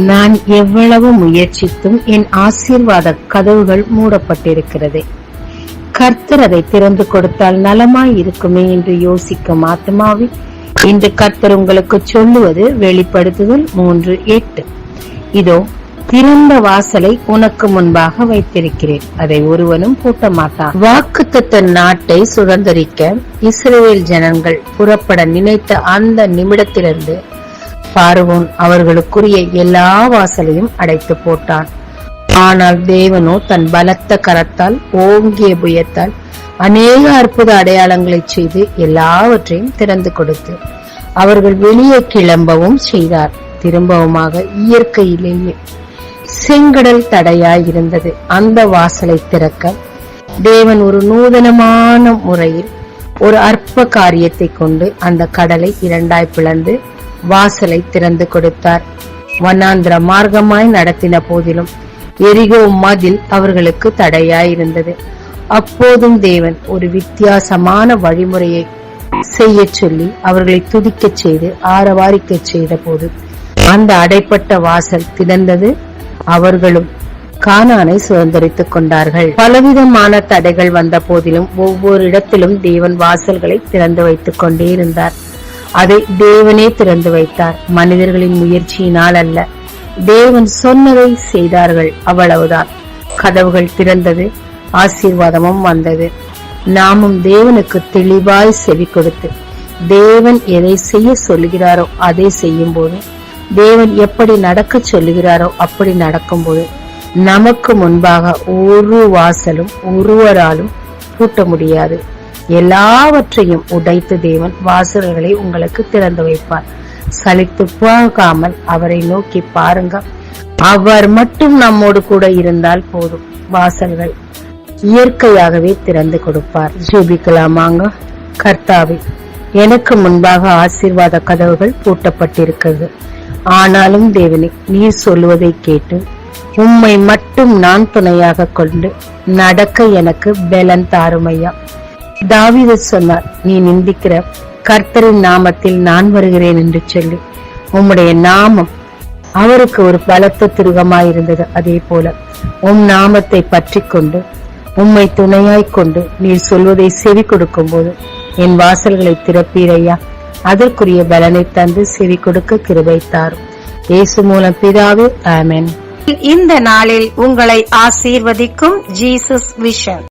நான் எவ்வளவு முயற்சித்தும் என் ஆசீர்வாத கதவுகள் மூடப்பட்டிருக்கிறது. கர்த்தர் அதை திறந்து கொடுத்தால் நலமாய் இருக்குமே என்று யோசிக்கும் ஆத்மாவே, இன்று கர்த்தர் உங்களுக்கு சொல்லுவது வெளிப்படுத்துதல் 3:8. இதோ திறந்த வாசலை உனக்கு முன்பாக வைத்திருக்கிறேன், அதை ஒருவனும் பூட்ட மாட்டான். வாக்குத்தத்த நாட்டை சுதந்திரிக்க இஸ்ரவேல் ஜனங்கள் புறப்பட நினைத்த அந்த நிமிடத்திலிருந்து பார்வோன் அவர்களுக்குரிய எல்லா வாசலையும் அடைத்து போட்டான். ஆனால் தேவனோ தன் பலத்த கரத்தால் ஓங்கிய புயத்தால் அநேக அற்புத அடையாளங்களை செய்து எல்லாவற்றையும் திறந்து கொடுத்து அவர்கள் வெளியே கிளம்பவும் செய்தார். திரும்பவுமாக இயற்கையிலேயே செங்கடல் தடையாய் இருந்தது. அந்த வாசலை திறக்க தேவன் ஒரு நூதனமான முறையில் ஒரு அற்ப காரியத்தை கொண்டு அந்த கடலை இரண்டாய் பிளந்து வாசலை திறந்து கொடுத்தார். வனாந்திர மார்க்கமாய் நடத்தின போதிலும் எரிகோ மதில் அவர்களுக்கு தடையாயிருந்தது. அப்போதும் தேவன் ஒரு வித்தியாசமான வழிமுறையை செய்ய சொல்லி அவர்களை துதிக்க செய்து ஆரவாரிக்க செய்த போது அந்த அடைப்பட்ட வாசல் திறந்தது. அவர்களும் கானானை சுதந்திரித்துக் கொண்டார்கள். பலவிதமான தடைகள் வந்த போதிலும் ஒவ்வொரு இடத்திலும் தேவன் வாசல்களை திறந்து வைத்துக் கொண்டே இருந்தார். அதை தேவனே திறந்து வைத்தார். மனிதர்களின் முயற்சியினால் அல்ல, தேவன் சொன்னதை செய்தார்கள், அவ்வளவுதான். கதவுகள் திறந்தது, ஆசீர்வாதமும் வந்தது. நாமும் தேவனுக்கு தெளிவாய் செவி கொடுத்து தேவன் எதை செய்ய சொல்லுகிறாரோ அதை செய்யும் போது, தேவன் எப்படி நடக்க சொல்லுகிறாரோ அப்படி நடக்கும் போது நமக்கு முன்பாக ஒரு வாசலும் ஒருவராலும் பூட்ட முடியாது. எல்லாவற்றையும் உடைத்து தேவன் வாசல்களை உங்களுக்கு திறந்து வைப்பார். சலித்து போகாமல் அவரை நோக்கி பாருங்க. அவர் மட்டும் நம்மோடு கூட இருந்தால் போதும், வாசல்கள் இயற்கையாகவே திறந்து கொடுப்பார். ஜெபிக்கலாமாங்க. கர்த்தாவே, எனக்கு முன்பாக ஆசீர்வாத கதவுகள் பூட்டப்பட்டிருக்கிறது. ஆனாலும் தேவனே, நீர் சொல்லுவதை கேட்டு உம்மை மட்டும் நான் துணையாக கொண்டு நடக்க எனக்கு பலன் தாருமையா. தாவீது சொன்னார், நீ நிந்திக்கிற கர்த்தரின் நாமத்தில் நான் வருகிறேன் என்று சொல்லி உம்முடைய நாமம் அவருக்கு ஒரு பலத்த துருகமாயிருந்தது. அதே போல உம் நாமத்தை பற்றி கொண்டு உம்மை துணையாய் கொண்டு நீர் சொல்வதை செவி கொடுக்கும் போது என் வாசல்களை திறப்பீரையா. அதற்குரிய பலனை தந்து செவி கொடுக்க கிருபை தாரும். இயேசு மூலம் பிதாவே, ஆமென். இந்த நாளில் உங்களை ஆசீர்வதிக்கும் ஜீசஸ் விஷன்.